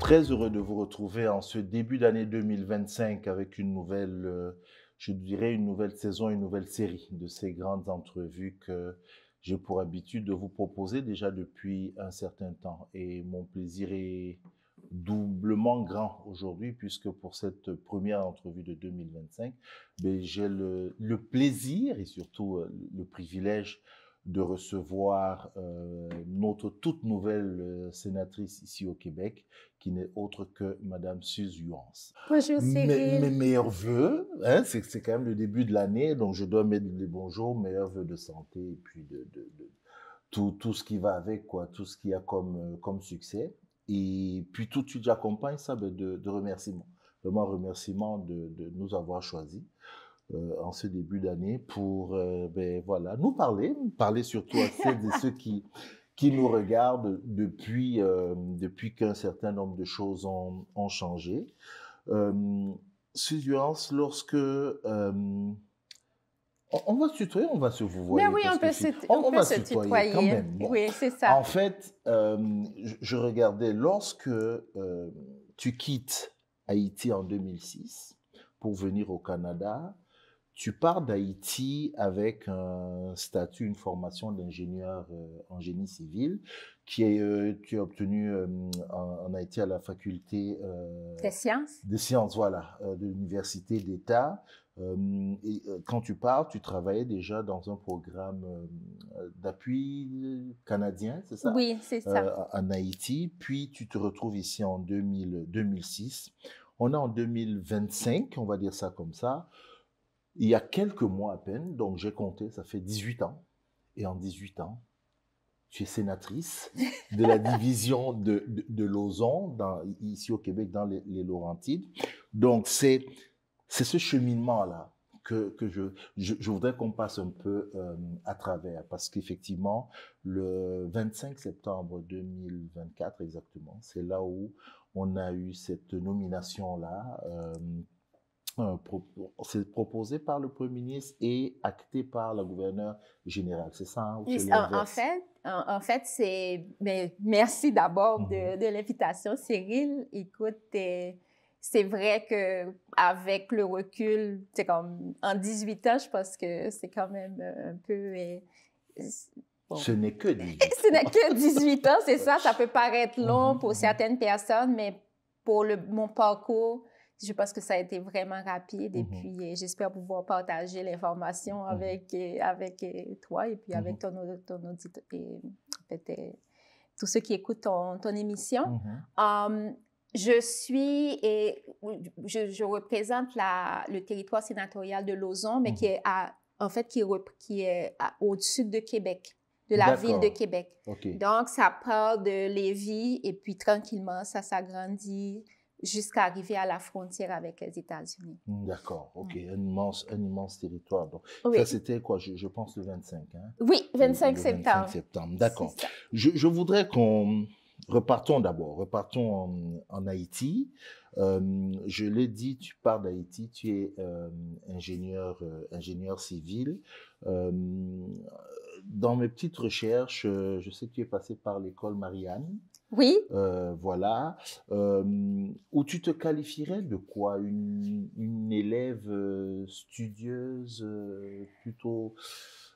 Très heureux de vous retrouver en ce début d'année 2025 avec une nouvelle, je dirais une nouvelle saison, une nouvelle série de ces grandes entrevues que j'ai pour habitude de vous proposer déjà depuis un certain temps. Et mon plaisir est doublement grand aujourd'hui puisque pour cette première entrevue de 2025, ben, j'ai le plaisir et surtout le privilège de recevoir notre toute nouvelle sénatrice ici au Québec, qui n'est autre que Madame Suze Yuance. Bonjour Mes Cyril. meilleurs voeux, hein, c'est quand même le début de l'année, donc je dois mettre les bonjours, meilleurs voeux de santé et puis de tout ce qui va avec, quoi, tout ce qu'il y a comme succès. Et puis tout de suite, j'accompagne ça de remerciements. Vraiment remerciements de nous avoir choisis en ce début d'année pour ben, voilà, nous parler surtout à celles et ceux qui nous regardent depuis qu'un certain nombre de choses ont changé. Sylviance, lorsque on va se tutoyer, on va se Mais vouvoyer oui, parce on que peut se, on va se tutoyer quand tutoyer. même. Bon. Oui, c'est ça. En fait, je regardais lorsque tu quittes Haïti en 2006 pour venir au Canada. Tu pars d'Haïti avec un statut, une formation d'ingénieur en génie civil tu as obtenu en Haïti à la faculté Des sciences. des sciences, voilà, de l'université d'État. Quand tu pars, tu travaillais déjà dans un programme d'appui canadien, c'est ça? Oui, c'est ça. En Haïti. Puis tu te retrouves ici en 2006. On est en 2025, on va dire ça comme ça. Il y a quelques mois à peine, donc j'ai compté, ça fait 18 ans. Et en 18 ans, tu es sénatrice de la division de Lauson, ici au Québec, dans les Laurentides. Donc, c'est ce cheminement-là que je voudrais qu'on passe un peu à travers. Parce qu'effectivement, le 25 septembre 2024, exactement, c'est là où on a eu cette nomination-là. C'est proposé par le Premier ministre et acté par la gouverneure générale. C'est ça, hein, ou c'est l'inverse? En fait, c'est. Mais merci d'abord Mhm. de l'invitation, Cyril. Écoute, c'est vrai que avec le recul, c'est comme en 18 ans, je pense que c'est quand même un peu. Bon. Ce n'est que 18 Ce n'est que 18 ans, c'est ça. Ça peut paraître long pour Mhm. certaines personnes, mais pour mon parcours, je pense que ça a été vraiment rapide. Et puis, j'espère pouvoir partager l'information avec toi et puis avec ton auditeur et en fait, tous ceux qui écoutent ton émission. Je représente le territoire sénatorial de Lauson, mais qui est au-dessus de Québec, de la ville de Québec. Okay. Donc, ça part de Lévis et puis tranquillement, ça s'agrandit jusqu'à arriver à la frontière avec les États-Unis. D'accord, ok. Un immense territoire. Donc, oui. Ça, c'était quoi? Je pense le 25, hein? Oui, 25 le septembre. 25 septembre, d'accord. Je voudrais qu'on... Repartons en Haïti. Je l'ai dit, tu pars d'Haïti, tu es ingénieur civil. Dans mes petites recherches, je sais que tu es passé par l'école Marianne. Oui. Voilà. Où tu te qualifierais de quoi? Une élève studieuse, plutôt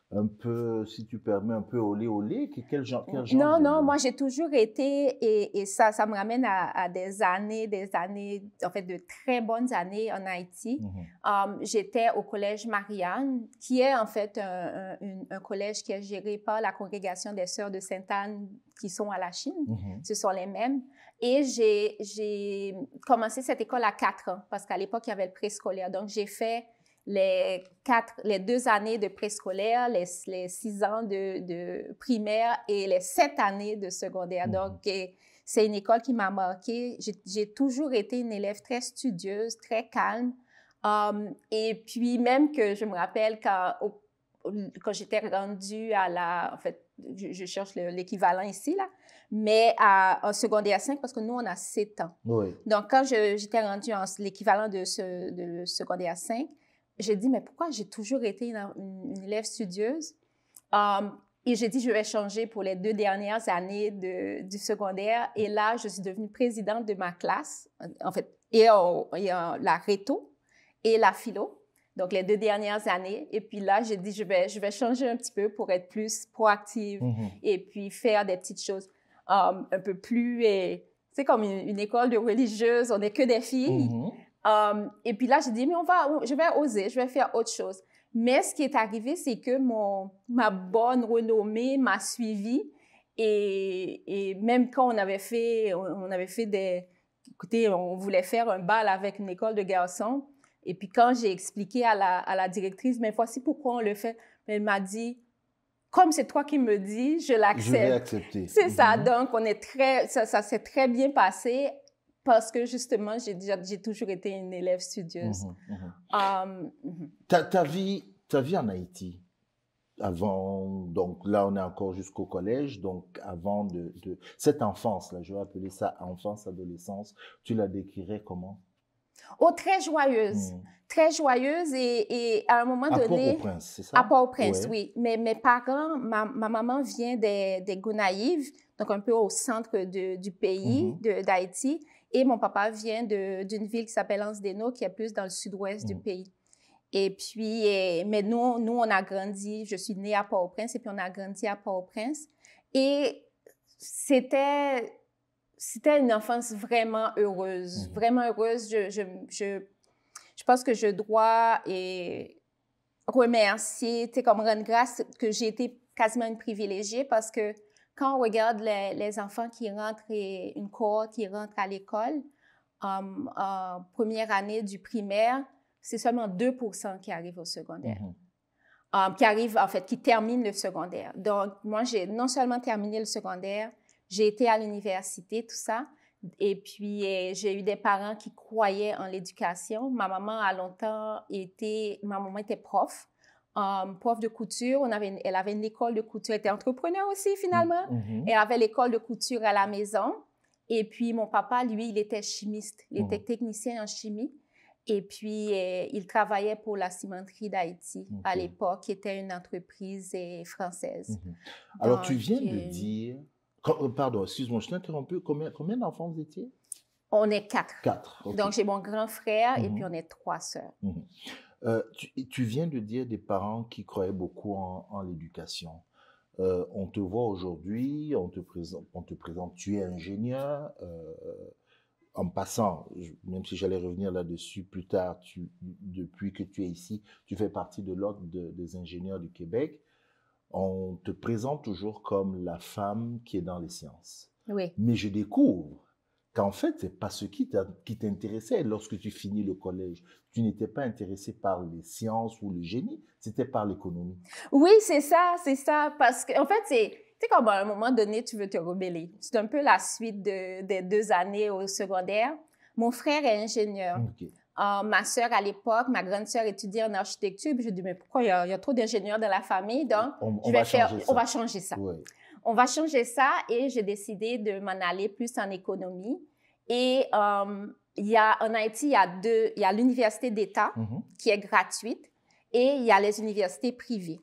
un peu, si tu permets, un peu olé. Quel genre Non, moi j'ai toujours été, et ça me ramène à des années, en fait de très bonnes années en Haïti. J'étais au collège Marianne, qui est en fait un collège qui est géré par la congrégation des Sœurs de Sainte-Anne qui sont à la Chine. Ce sont les mêmes. Et j'ai commencé cette école à 4 ans, parce qu'à l'époque, il y avait le préscolaire. Donc, j'ai fait les 2 années de préscolaire, les 6 ans de primaire et les 7 années de secondaire. Donc, c'est une école qui m'a marquée. J'ai toujours été une élève très studieuse, très calme. Et puis, même que je me rappelle quand j'étais rendue en fait, je cherche l'équivalent ici, là, mais en secondaire 5, parce que nous, on a 7 ans. Oui. Donc, quand j'étais rendue l'équivalent de secondaire 5, j'ai dit, mais pourquoi j'ai toujours été une élève studieuse? Et j'ai dit, je vais changer pour les 2 dernières années du secondaire. Et là, je suis devenue présidente de ma classe, en fait, et la réto et la philo. Donc, les 2 dernières années. Et puis là, j'ai dit, je vais changer un petit peu pour être plus proactive et puis faire des petites choses un peu plus... c'est comme une école de religieuses, on n'est que des filles. Et puis là, j'ai dit, mais je vais oser, je vais faire autre chose. Mais ce qui est arrivé, c'est que ma bonne renommée m'a suivie. Et même quand on avait fait écoutez, on voulait faire un bal avec une école de garçons. Et puis quand j'ai expliqué à la directrice, mais voici pourquoi on le fait, elle m'a dit, comme c'est toi qui me dis, je l'accepte. Je vais accepter. C'est ça. Donc, ça s'est très bien passé parce que justement, j'ai toujours été une élève studieuse. Ta vie en Haïti, avant, donc là, on est encore jusqu'au collège, donc avant de cette enfance-là, je vais appeler ça enfance, adolescence, tu la décrirais comment? Oh, très joyeuse. Très joyeuse et à un moment donné... À Port-au-Prince, c'est ça? À Port-au-Prince, oui. Mais mes parents, ma maman vient des Gonaïves, donc un peu au centre du pays, d'Haïti, et mon papa vient d'une ville qui s'appelle Anse-des-Naux, qui est plus dans le sud-ouest du pays. Et puis, mais nous, on a grandi, je suis née à Port-au-Prince, et puis on a grandi à Port-au-Prince. Et c'était une enfance vraiment heureuse, vraiment heureuse. Je pense que je dois remercier, tu sais, comme rendre grâce que j'ai été quasiment une privilégiée parce que quand on regarde les enfants qui rentrent, une cohorte qui rentre à l'école, en première année du primaire, c'est seulement 2% qui arrivent au secondaire. Qui terminent le secondaire. Donc, moi, j'ai non seulement terminé le secondaire, j'ai été à l'université, tout ça. Et puis, j'ai eu des parents qui croyaient en l'éducation. Ma maman était prof, prof de couture. Elle avait une école de couture. Elle était entrepreneur aussi, finalement. Elle avait l'école de couture à la maison. Et puis, mon papa, lui, il était chimiste. Il était technicien en chimie. Et puis, il travaillait pour la cimenterie d'Haïti à l'époque, qui était une entreprise française. Alors, tu viens de dire... Pardon, excuse-moi, je t'ai interrompu. Combien d'enfants vous étiez? On est 4. 4, okay. Donc, j'ai mon grand frère et puis on est 3 sœurs. Tu viens de dire des parents qui croyaient beaucoup en l'éducation. On te voit aujourd'hui, on te présente, tu es ingénieur. En passant, même si j'allais revenir là-dessus plus tard, depuis que tu es ici, tu fais partie de l'Ordre des ingénieurs du Québec. On te présente toujours comme la femme qui est dans les sciences. Oui. Mais je découvre qu'en fait, ce n'est pas ce qui t'intéressait lorsque tu finis le collège. Tu n'étais pas intéressé par les sciences ou le génie, c'était par l'économie. Oui, c'est ça. Parce qu'en fait, c'est comme à un moment donné, tu veux te rebeller. C'est un peu la suite des 2 années au secondaire. Mon frère est ingénieur. Okay. Ma sœur, à l'époque, ma grande sœur étudiait en architecture. Puis je dis, mais pourquoi il y a trop d'ingénieurs dans la famille? Donc, on va changer ça. Ouais. On va changer ça et j'ai décidé de m'en aller plus en économie. Et en Haïti, il y a l'université d'État qui est gratuite et il y a les universités privées.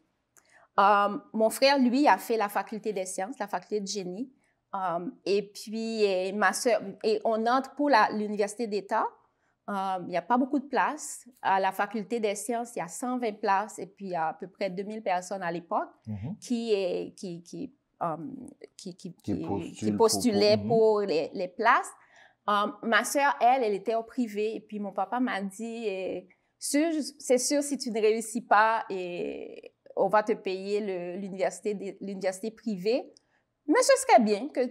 Mon frère, lui, a fait la faculté des sciences, la faculté de génie. Et puis, ma sœur, et on entre pour l'université d'État. Il n'y a pas beaucoup de places. À la faculté des sciences, il y a 120 places et puis il y a à peu près 2000 personnes à l'époque qui postulaient pour les places. Ma sœur, elle était au privé et puis mon papa m'a dit, c'est sûr, si tu ne réussis pas, on va te payer l'université privée, mais ce serait bien que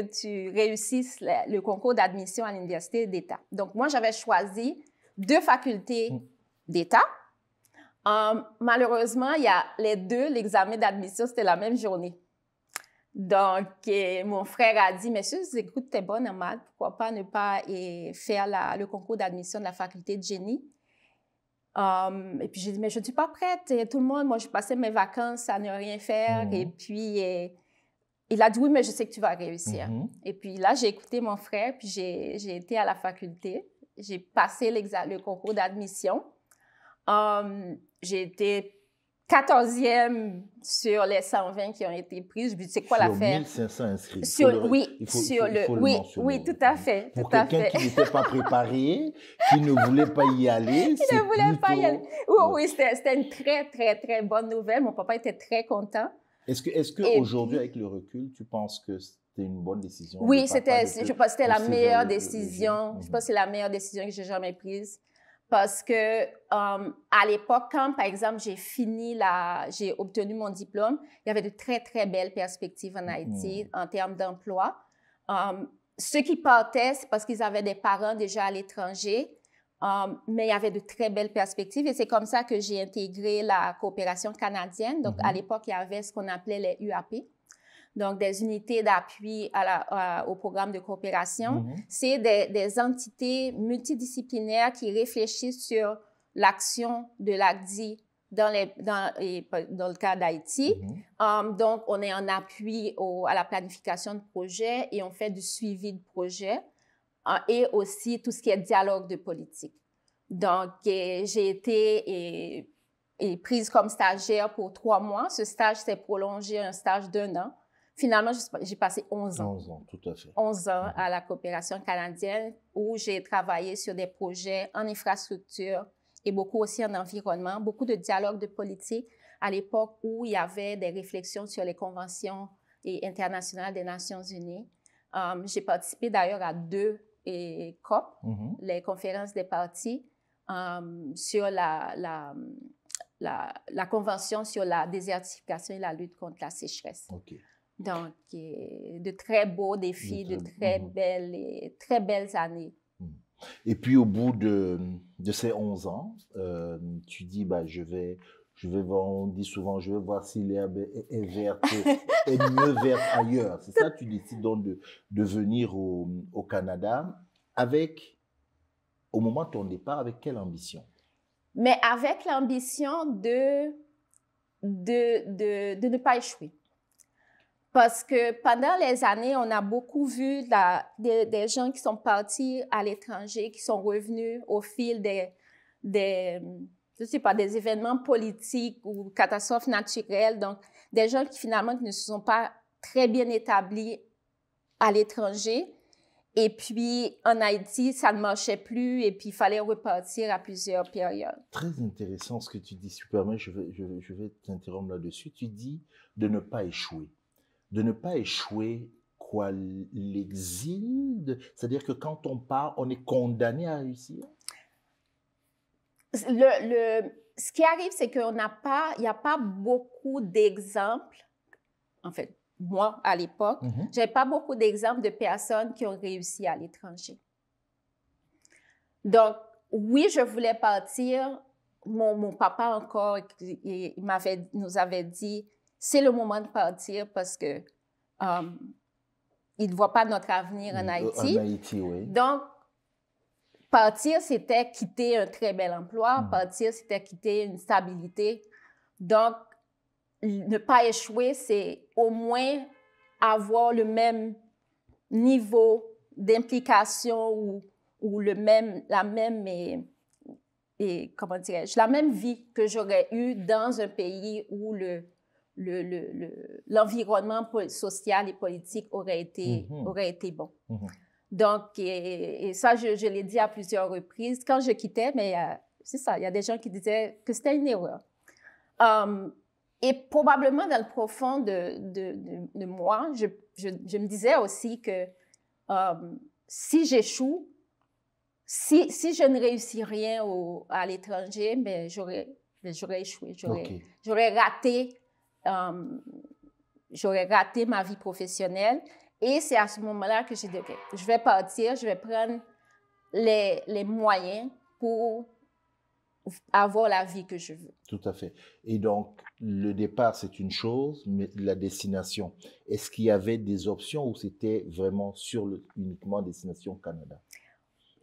tu réussisses le concours d'admission à l'université d'État. Donc, moi, j'avais choisi 2 facultés d'État. Malheureusement, l'examen d'admission, c'était la même journée. Donc, mon frère a dit, mais si écoute, t'es bonne en maths, pourquoi pas ne pas faire le concours d'admission de la faculté de génie? Et puis, j'ai dit, mais je ne suis pas prête. Tout le monde, moi, je passais mes vacances à ne rien faire. Et puis, il a dit, oui, mais je sais que tu vas réussir. Et puis là, j'ai écouté mon frère, puis j'ai été à la faculté. J'ai passé le concours d'admission. J'ai été 14e sur les 120 qui ont été prises. Je me dis, c'est quoi l'affaire? Sur 1500 inscrits. Oui, tout à fait. Pour quelqu'un qui n'était pas préparé, qui ne voulait pas y aller, qui ne voulait pas y aller. Oui, c'était une très, très, très bonne nouvelle. Mon papa était très content. Est-ce que aujourd'hui, avec le recul, tu penses que c'était une bonne décision? Oui, je pense que c'était la meilleure décision. Je pense que c'est la meilleure décision que j'ai jamais prise. Parce que à l'époque, quand, par exemple, j'ai obtenu mon diplôme, il y avait de très, très belles perspectives en Haïti en termes d'emploi. Ceux qui partaient, c'est parce qu'ils avaient des parents déjà à l'étranger, mais il y avait de très belles perspectives. Et c'est comme ça que j'ai intégré la coopération canadienne. Donc, à l'époque, il y avait ce qu'on appelait les UAP. Donc, des unités d'appui au programme de coopération. C'est des entités multidisciplinaires qui réfléchissent sur l'action de l'ACDI dans le cas d'Haïti. Donc, on est en appui à la planification de projets et on fait du suivi de projets et aussi tout ce qui est dialogue de politique. Donc, j'ai été prise comme stagiaire pour 3 mois. Ce stage s'est prolongé, un stage d'1 an. Finalement, j'ai passé 11 ans. 11 ans, tout à fait. 11 ans à la coopération canadienne où j'ai travaillé sur des projets en infrastructure et beaucoup aussi en environnement, beaucoup de dialogue de politique à l'époque où il y avait des réflexions sur les conventions internationales des Nations Unies. J'ai participé d'ailleurs à 2 COP, les conférences des partis, sur la convention sur la désertification et la lutte contre la sécheresse. Okay. Donc, de très beaux défis, de très belles années. Et puis, au bout de ces 11 ans, tu dis, je vais voir, on dit souvent, je vais voir si l'herbe est verte, est mieux verte ailleurs. C'est ça, tu décides donc de venir au Canada au moment de ton départ, avec quelle ambition? Mais avec l'ambition de ne pas échouer. Parce que pendant les années, on a beaucoup vu des gens qui sont partis à l'étranger, qui sont revenus au fil des événements politiques ou catastrophes naturelles. Donc, des gens qui finalement ne se sont pas très bien établis à l'étranger. Et puis, en Haïti, ça ne marchait plus et puis il fallait repartir à plusieurs périodes. Très intéressant ce que tu dis, Superman. Je vais t'interrompre là-dessus. Tu dis de ne pas échouer. De ne pas échouer, quoi, l'exil? C'est-à-dire que quand on part, on est condamné à réussir? Ce qui arrive, c'est qu'il n'y a pas beaucoup d'exemples. En fait, moi, à l'époque, je n'avais pas beaucoup d'exemples de personnes qui ont réussi à l'étranger. Donc, oui, je voulais partir. Mon papa encore, nous avait dit, c'est le moment de partir parce que il ne voit pas notre avenir en Haïti. En Haïti, oui. Donc, partir, c'était quitter un très bel emploi. Partir, c'était quitter une stabilité. Donc, ne pas échouer, c'est au moins avoir le même niveau d'implication ou la même vie que j'aurais eue dans un pays où l'environnement social et politique aurait été bon. Donc, et ça, je l'ai dit à plusieurs reprises. Quand je quittais, mais c'est ça, il y a des gens qui disaient que c'était une erreur. Et probablement dans le profond de moi, je me disais aussi que si j'échoue, si je ne réussis rien à l'étranger, ben j'aurais échoué, j'aurais raté ma vie professionnelle. Et c'est à ce moment-là que j'ai dit, OK, je vais partir, je vais prendre les moyens pour avoir la vie que je veux. Tout à fait. Et donc, le départ, c'est une chose, mais la destination, est-ce qu'il y avait des options ou c'était vraiment uniquement destination Canada?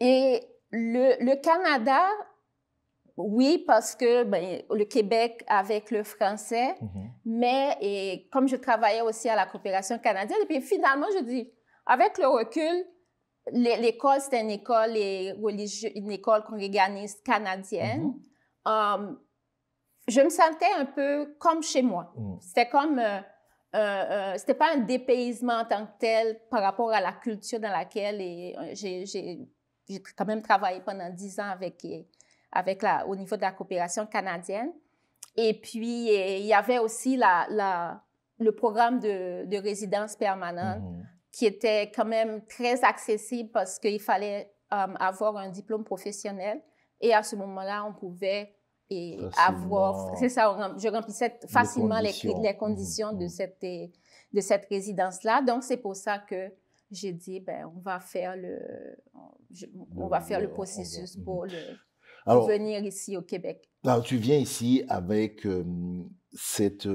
Et le Canada, oui, parce que le Québec avec le français, mais comme je travaillais aussi à la coopération canadienne, et puis finalement, je dis, avec le recul, l'école, c'était une école une école congréganiste canadienne. je me sentais un peu comme chez moi. C'était comme, c'était pas un dépaysement en tant que tel par rapport à la culture dans laquelle j'ai quand même travaillé pendant 10 ans au niveau de la coopération canadienne. Et puis, il y avait aussi le programme de résidence permanente qui était quand même très accessible parce qu'il fallait avoir un diplôme professionnel. Et à ce moment-là, on pouvait avoir... C'est ça, je remplissais facilement les conditions de cette résidence-là. Donc, c'est pour ça que j'ai dit, ben, on va faire le processus pour venir ici au Québec. Alors, tu viens ici avec cette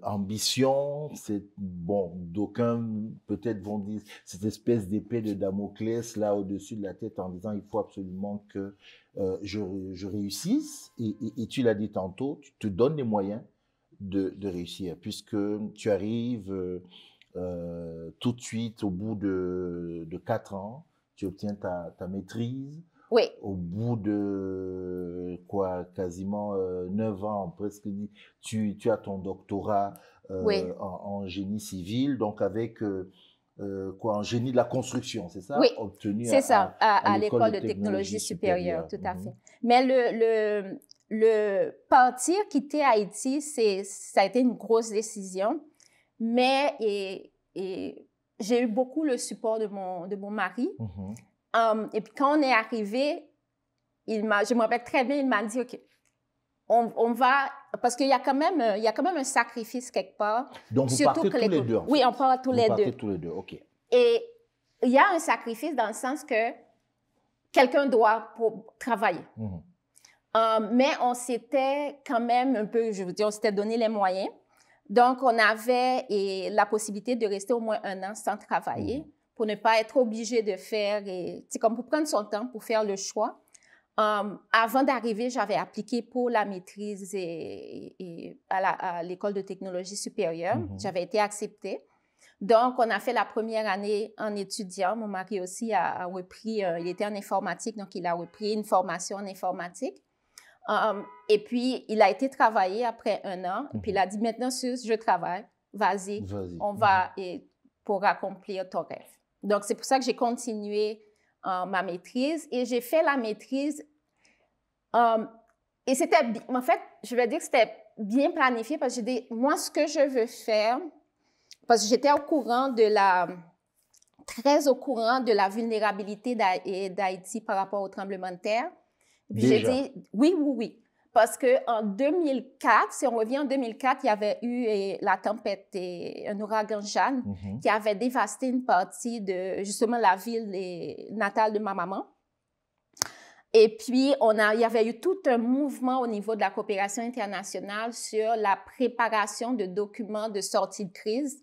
ambition, d'aucuns peut-être vont dire cette espèce d'épée de Damoclès là au-dessus de la tête en disant il faut absolument que je réussisse. Et tu l'as dit tantôt, tu te donnes les moyens de réussir puisque tu arrives tout de suite au bout de 4 ans, tu obtiens ta maîtrise. Oui. Au bout de quasiment 9 ans, presque, tu as ton doctorat en génie civil, donc avec en génie de la construction, c'est ça? Oui, obtenu c'est ça, à l'école de technologie supérieure, tout à fait. Mais le partir, quitter Haïti, ça a été une grosse décision, mais j'ai eu beaucoup le support de mon mari. Et puis, quand on est arrivé, je me rappelle très bien, il m'a dit, OK, on va... Parce qu'il y a quand même un sacrifice quelque part. Donc, vous partez tous les deux, en fait. Oui, on part tous les deux. Vous partez tous les deux, OK. Et il y a un sacrifice dans le sens que quelqu'un doit travailler. Mais on s'était quand même un peu, je veux dire, on s'était donné les moyens. Donc, on avait la possibilité de rester au moins 1 an sans travailler. Pour ne pas être obligé de faire, c'est comme pour prendre son temps pour faire le choix. Avant d'arriver, j'avais appliqué pour la maîtrise à l'école de technologie supérieure. J'avais été acceptée. Donc, on a fait la première année en étudiant. Mon mari aussi a repris, il était en informatique, donc il a repris une formation en informatique. Et puis, il a été travailler après 1 an. Et puis, il a dit, maintenant, Suze, je travaille. Vas-y. On va pour accomplir ton rêve. Donc, c'est pour ça que j'ai continué ma maîtrise et j'ai fait la maîtrise. Et c'était, en fait, je vais dire que c'était bien planifié parce que j'ai dit, moi, ce que je veux faire, parce que j'étais très au courant de la vulnérabilité d'Haïti par rapport au tremblement de terre. Et puis j'ai dit, oui. Parce qu'en 2004, si on revient en 2004, il y avait eu la tempête, un ouragan Jeanne, qui avait dévasté une partie de, justement, la ville natale de ma maman. Et puis, il y avait eu tout un mouvement au niveau de la coopération internationale sur la préparation de documents de sortie de crise.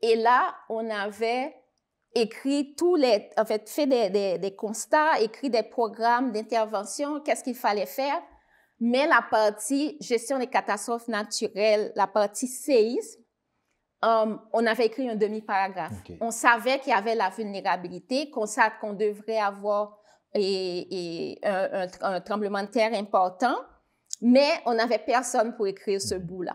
Et là, on avait écrit fait des constats, écrit des programmes d'intervention, qu'est-ce qu'il fallait faire. Mais la partie gestion des catastrophes naturelles, la partie séisme, on avait écrit un demi-paragraphe. On savait qu'il y avait la vulnérabilité, qu'on devrait avoir un tremblement de terre important, mais on n'avait personne pour écrire ce bout-là,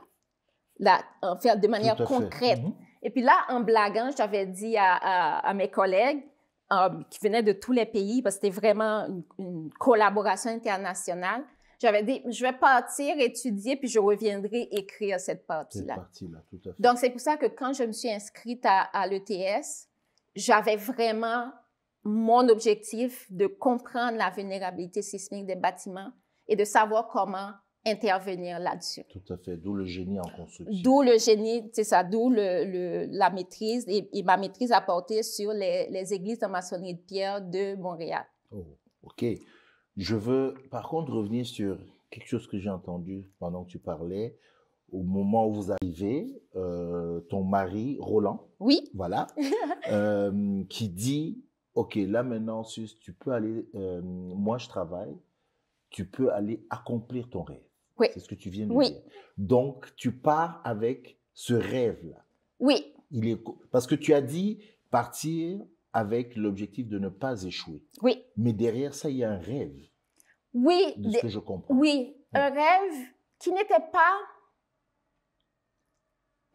en fait, de manière concrète. Et puis là, en blaguant, j'avais dit à mes collègues qui venaient de tous les pays, parce que c'était vraiment une collaboration internationale, j'avais dit, je vais partir, étudier, puis je reviendrai écrire cette partie-là. Tout à fait. Donc, c'est pour ça que quand je me suis inscrite à l'ETS, j'avais vraiment mon objectif de comprendre la vulnérabilité sismique des bâtiments et de savoir comment intervenir là-dessus. Tout à fait, d'où le génie en construction. D'où le génie, c'est ça, d'où la maîtrise et ma maîtrise a porté sur les églises de maçonnerie de pierre de Montréal. Oh, OK. Je veux par contre revenir sur quelque chose que j'ai entendu pendant que tu parlais. Au moment où vous arrivez, ton mari, Roland, oui, voilà, qui dit, OK, là maintenant, Suze, tu peux aller, moi je travaille, tu peux aller accomplir ton rêve. Oui. C'est ce que tu viens de dire. Donc, tu pars avec ce rêve-là. Oui. Parce que tu as dit partir avec l'objectif de ne pas échouer. Oui. Mais derrière ça, il y a un rêve. Oui. De ce que je comprends. Oui. Un rêve qui n'était pas...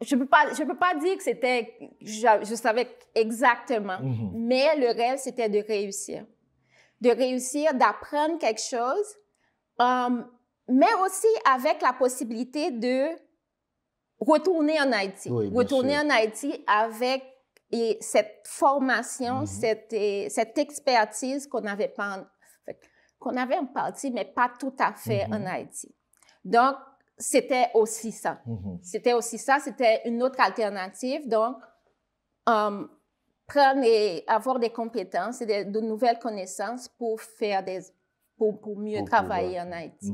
Je peux pas dire que c'était... Je savais exactement. Mais le rêve, c'était de réussir. De réussir, d'apprendre quelque chose, mais aussi avec la possibilité de retourner en Haïti. Oui, retourner en Haïti avec cette formation, cette expertise qu'on n'avait pas... qu'on avait en partie, mais pas tout à fait en Haïti. Donc, c'était aussi ça. C'était aussi ça, c'était une autre alternative. Donc, prendre et avoir des compétences et de nouvelles connaissances pour faire pour mieux travailler en Haïti.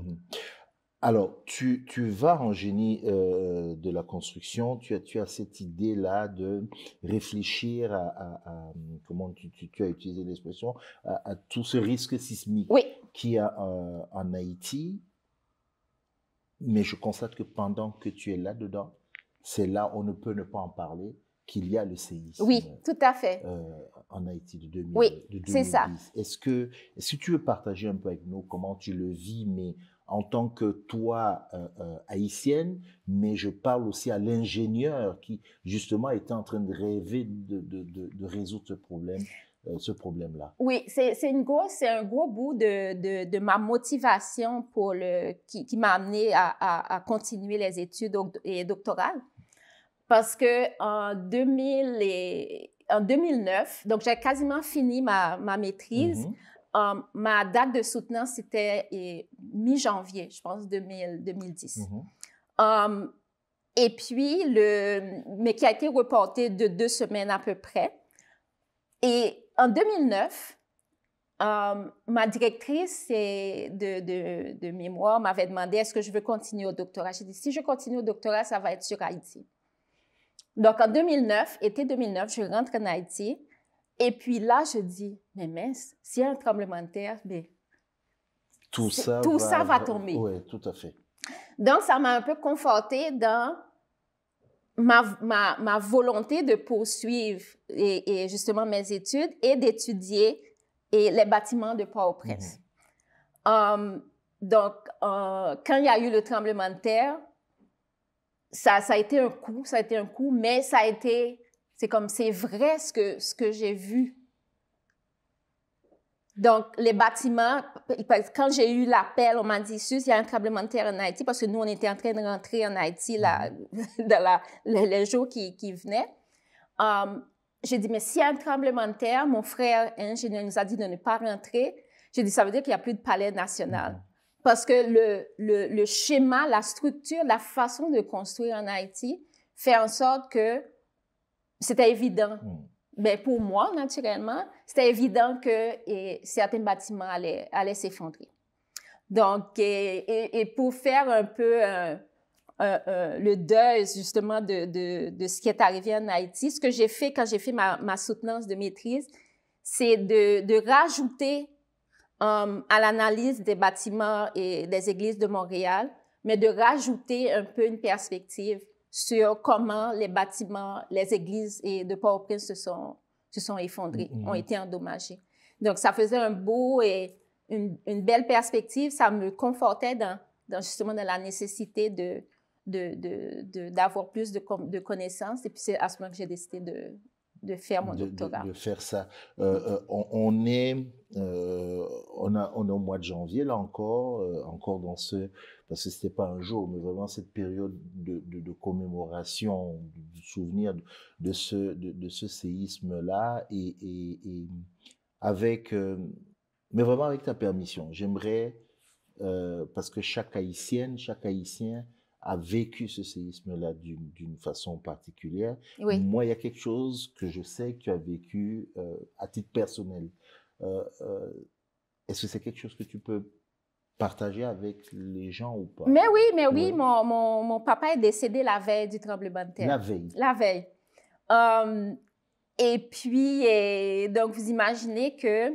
Alors, tu vas en génie de la construction, tu as cette idée-là de réfléchir à comment tu as utilisé l'expression, à tout ce risque sismique qu'il y a en Haïti. Mais je constate que pendant que tu es là-dedans, c'est là, on ne peut ne pas en parler, qu'il y a le séisme. Oui, tout à fait. En Haïti de 2010. Oui, c'est ça. Est-ce que tu veux partager un peu avec nous comment tu le vis, mais en tant que toi, haïtienne, mais je parle aussi à l'ingénieur qui, justement, était en train de rêver de résoudre ce problème-là. Oui, c'est un gros bout de ma motivation qui m'a amené à continuer les études doctorales. Parce que en 2009, donc j'ai quasiment fini ma maîtrise. Ma date de soutenance, c'était mi-janvier, je pense, 2010. Et puis, mais qui a été reporté de 2 semaines à peu près. Et en 2009, ma directrice de mémoire m'avait demandé est-ce que je veux continuer au doctorat. J'ai dit, si je continue au doctorat, ça va être sur Haïti. Donc, en 2009, été 2009, je rentre en Haïti. Et puis là, je dis, mais mince, s'il y a un tremblement de terre, mais tout ça va tomber. Oui, tout à fait. Donc, ça m'a un peu confortée dans ma volonté de poursuivre et justement mes études et d'étudier les bâtiments de Port-au-Prince. Donc, quand il y a eu le tremblement de terre, ça a été un coup, mais c'est vrai ce que j'ai vu. Donc, les bâtiments, quand j'ai eu l'appel, on m'a dit, Suze, il y a un tremblement de terre en Haïti, parce que nous, on était en train de rentrer en Haïti dans les jours qui venaient. J'ai dit, mais s'il y a un tremblement de terre, mon frère ingénieur nous a dit de ne pas rentrer. J'ai dit, ça veut dire qu'il n'y a plus de palais national. Parce que le schéma, la structure, la façon de construire en Haïti fait en sorte que c'était évident. Mais pour moi, naturellement, c'était évident que certains bâtiments allaient s'effondrer. Donc, et pour faire un peu le deuil, justement, de ce qui est arrivé en Haïti, ce que j'ai fait quand j'ai fait ma soutenance de maîtrise, c'est de rajouter à l'analyse des bâtiments et des églises de Montréal, mais de rajouter un peu une perspective sur comment les bâtiments, les églises de Port-au-Prince se sont effondrés, ont été endommagés. Donc, ça faisait un beau et une belle perspective. Ça me confortait justement dans la nécessité d'avoir plus de connaissances. Et puis, c'est à ce moment que j'ai décidé de faire mon doctorat. De faire ça. On est au mois de janvier, là encore dans parce que c'était pas un jour, mais vraiment cette période de commémoration, du souvenir de ce séisme-là, et avec, mais vraiment avec ta permission, j'aimerais, parce que chaque Haïtienne, chaque Haïtien a vécu ce séisme-là d'une façon particulière. Oui. Moi, il y a quelque chose que je sais que tu as vécu à titre personnel. Est-ce que c'est quelque chose que tu peux partager avec les gens ou pas? Mais oui, mon papa est décédé la veille du tremblement de terre. La veille. Et puis, donc, vous imaginez que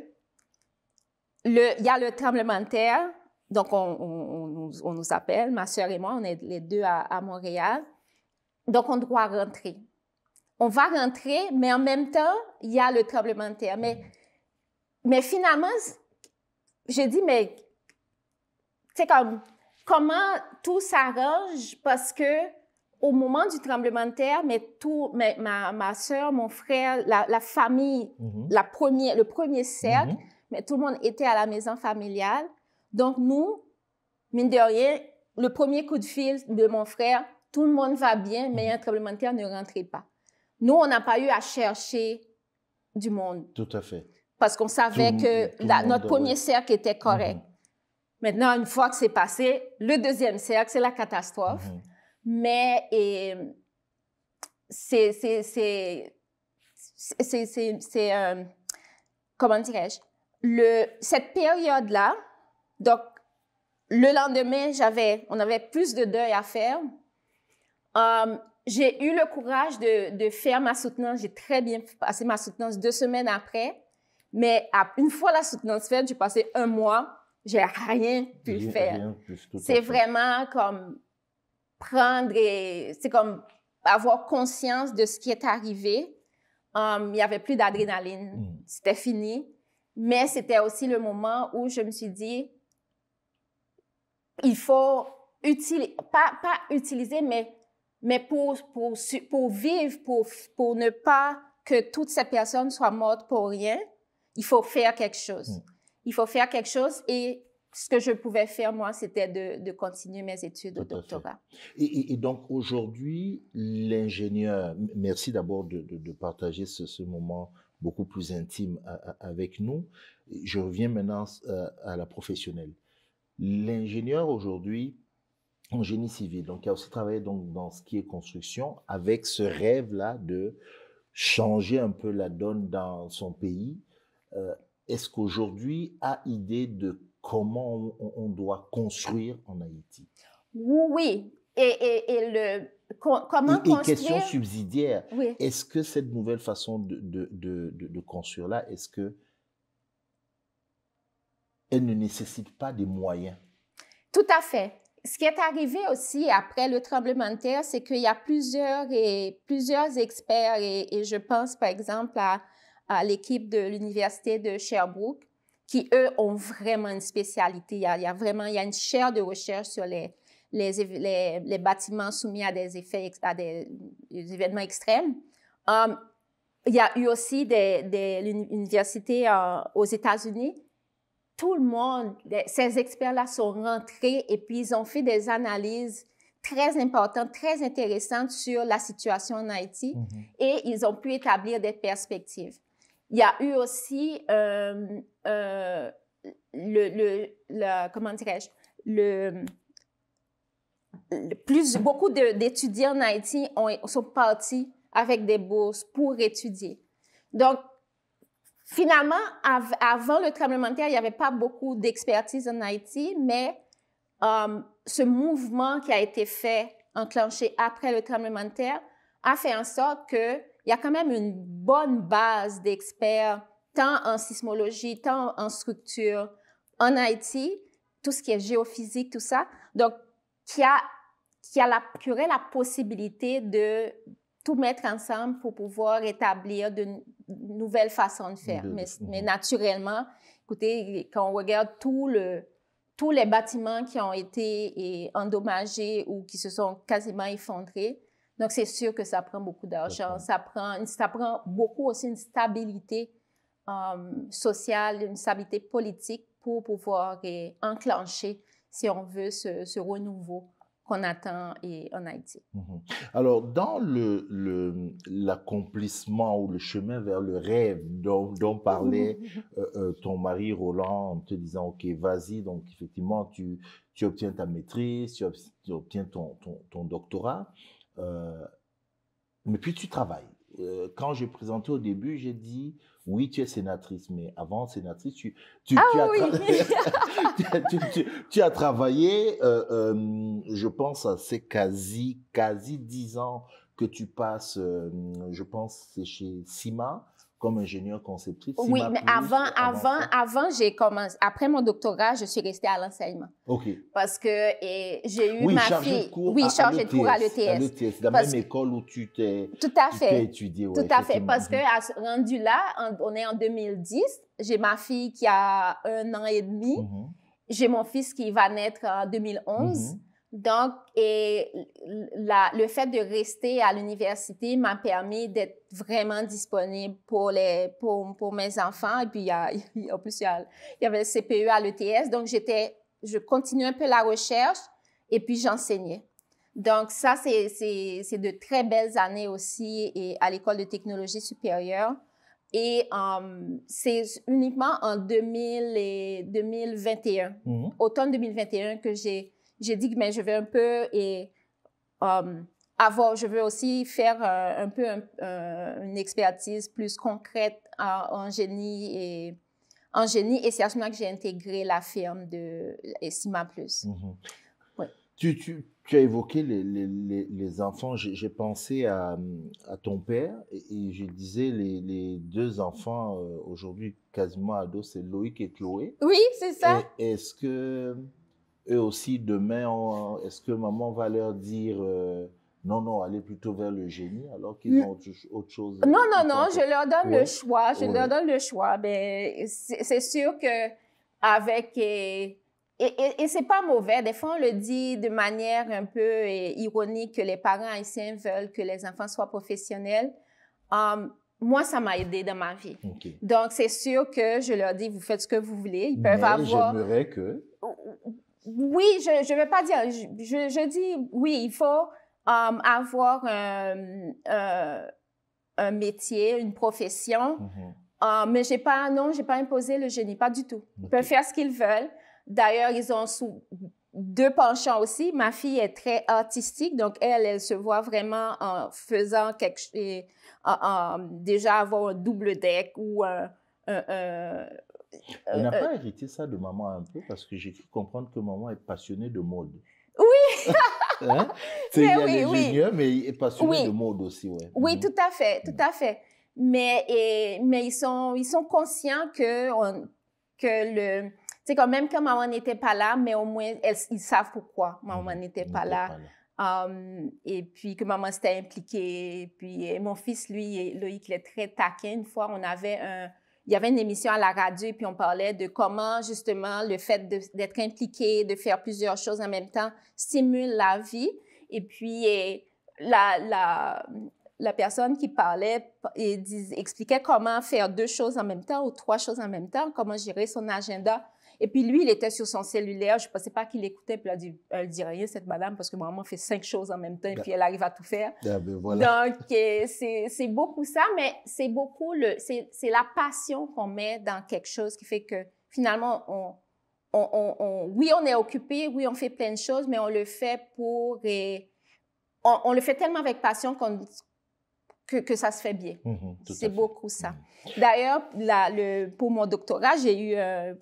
il y a le tremblement de terre. Donc, on nous appelle, ma sœur et moi, on est les deux à Montréal. Donc, on doit rentrer. On va rentrer, mais en même temps, il y a le tremblement de terre. Mais finalement, j'ai dit, mais c'est comme comment tout s'arrange parce que au moment du tremblement de terre, ma soeur, mon frère, la famille, le premier cercle, mais tout le monde était à la maison familiale. Donc, nous, mine de rien, le premier coup de fil de mon frère, tout le monde va bien, mais un tremblement de terre ne rentrait pas. Nous, on n'a pas eu à chercher du monde. Tout à fait. Parce qu'on savait que notre premier cercle était correct. Maintenant, une fois que c'est passé, le deuxième cercle, c'est la catastrophe. Mais comment dirais-je, cette période-là, donc le lendemain, on avait plus de deuil à faire. J'ai eu le courage de faire ma soutenance. J'ai très bien passé ma soutenance 2 semaines après. Mais une fois la soutenance faite, j'ai passé 1 mois, j'ai rien pu faire. C'est vraiment comme c'est comme avoir conscience de ce qui est arrivé. Il n'y avait plus d'adrénaline, c'était fini. Mais c'était aussi le moment où je me suis dit, il faut pas utiliser, mais pour vivre, pour ne pas que toutes ces personnes soient mortes pour rien, il faut faire quelque chose. Il faut faire quelque chose et ce que je pouvais faire, moi, c'était de continuer mes études au doctorat. Et donc, aujourd'hui, l'ingénieur, merci d'abord de partager ce moment beaucoup plus intime avec nous. Je reviens maintenant à la professionnelle. L'ingénieur, aujourd'hui, en génie civil, donc il a aussi travaillé donc, dans ce qui est construction, avec ce rêve-là de changer un peu la donne dans son pays. Est-ce qu'aujourd'hui a idée de comment on doit construire en Haïti? Oui. Comment construire? Et question subsidiaire, oui. Est-ce que cette nouvelle façon de construire-là, est-ce que elle ne nécessite pas des moyens? Tout à fait. Ce qui est arrivé aussi après le tremblement de terre, c'est qu'il y a plusieurs experts et je pense par exemple à l'équipe de l'Université de Sherbrooke qui, eux, ont vraiment une spécialité. Il y a une chaire de recherche sur les bâtiments soumis à des événements extrêmes. Il y a eu aussi des universités aux États-Unis. Tout le monde, ces experts-là sont rentrés et puis ils ont fait des analyses très importantes, très intéressantes sur la situation en Haïti et ils ont pu établir des perspectives. Il y a eu aussi, comment dirais-je, beaucoup d'étudiants en Haïti sont partis avec des bourses pour étudier. Donc, finalement, avant le tremblement de terre, il n'y avait pas beaucoup d'expertise en Haïti, mais ce mouvement qui a été enclenché après le tremblement de terre, a fait en sorte qu'il y a quand même une bonne base d'experts, tant en sismologie, tant en structure, en Haïti, tout ce qui est géophysique, tout ça. Donc, qui aurait la possibilité de tout mettre ensemble pour pouvoir établir de nouvelles façons de faire. Mais naturellement, écoutez, quand on regarde tous les bâtiments qui ont été endommagés ou qui se sont quasiment effondrés, donc c'est sûr que ça prend beaucoup d'argent. Ça prend beaucoup aussi une stabilité sociale, une stabilité politique pour pouvoir enclencher, si on veut, ce renouveau qu'on attend en Haïti. Alors, dans l'accomplissement ou le chemin vers le rêve dont parlait ton mari Roland en te disant, OK, vas-y, donc effectivement, tu obtiens ta maîtrise, tu obtiens ton doctorat, mais puis tu travailles. Quand j'ai présenté au début, j'ai dit, oui, tu es sénatrice, mais avant sénatrice, tu as travaillé, je pense, c'est quasi 10 ans que tu passes, je pense, c'est chez CIMA, comme ingénieure conceptrice. Oui, mais avant j'ai commencé, après mon doctorat, je suis restée à l'enseignement. OK. Parce que j'ai eu ma fille. Chargée de cours à l'ETS. Dans la même école où tu t'es étudié. Tout à fait. Parce que rendu là, on est en 2010, j'ai ma fille qui a 1 an et demi. j'ai mon fils qui va naître en 2011. Donc, le fait de rester à l'université m'a permis d'être vraiment disponible pour mes enfants. Et puis, en plus, il y avait le CPE à l'ETS. Donc, je continuais un peu la recherche et puis j'enseignais. Donc, ça, c'est de très belles années aussi et à l'École de technologie supérieure. Et c'est uniquement en 2021, automne 2021, que j'ai dit que je veux un peu je veux aussi faire un peu une expertise plus concrète en génie et c'est à ce moment que j'ai intégré la firme de Cima Plus. Ouais. Tu as évoqué les enfants. J'ai pensé à ton père et je disais les deux enfants aujourd'hui quasiment ados, c'est Loïc et Chloé. Oui, c'est ça. Est-ce que eux aussi demain, est-ce que maman va leur dire non, allez plutôt vers le génie alors qu'ils ont autre chose? Non, je leur donne le choix. Je leur donne le choix. Ben, c'est sûr que avec et c'est pas mauvais. Des fois, on le dit de manière un peu ironique que les parents haïtiens veulent que les enfants soient professionnels. Moi, ça m'a aidé dans ma vie. Okay. Donc, c'est sûr que je leur dis, vous faites ce que vous voulez. Ils peuvent avoir... j'aimerais que... Oui, je ne vais pas dire... Je dis, oui, il faut avoir un métier, une profession. Mais j'ai pas imposé le génie, pas du tout. Ils peuvent faire ce qu'ils veulent. D'ailleurs, ils ont deux penchants aussi. Ma fille est très artistique, donc elle se voit vraiment en faisant quelque chose, déjà avoir un double deck ou Elle n'a pas hérité ça de maman un peu parce que j'ai cru comprendre que maman est passionnée de mode. Oui! Hein? Il y a l'ingénieur, mais il est passionné de mode aussi, ouais. Oui, tout à fait, tout à fait. Mais ils sont conscients que c'est quand même que maman n'était pas là, mais au moins, ils savent pourquoi maman n'était pas là. Et puis que maman s'était impliquée. Et puis mon fils, lui, Loïc, il est très taquin. Une fois, il y avait une émission à la radio et puis on parlait de comment, justement, le fait d'être impliqué, de faire plusieurs choses en même temps stimule la vie. Et puis, la personne qui parlait expliquait comment faire 2 choses en même temps ou 3 choses en même temps, comment gérer son agenda. Et puis lui, il était sur son cellulaire. Je ne pensais pas qu'il écoutait. Puis il a dit, elle ne dit rien, cette madame, parce que maman fait 5 choses en même temps et puis elle arrive à tout faire. Voilà. Donc, c'est beaucoup ça, mais c'est beaucoup c'est la passion qu'on met dans quelque chose qui fait que finalement, oui, on est occupé, oui, on fait plein de choses, mais on le fait on le fait tellement avec passion que ça se fait bien. C'est beaucoup ça. D'ailleurs, pour mon doctorat, j'ai eu un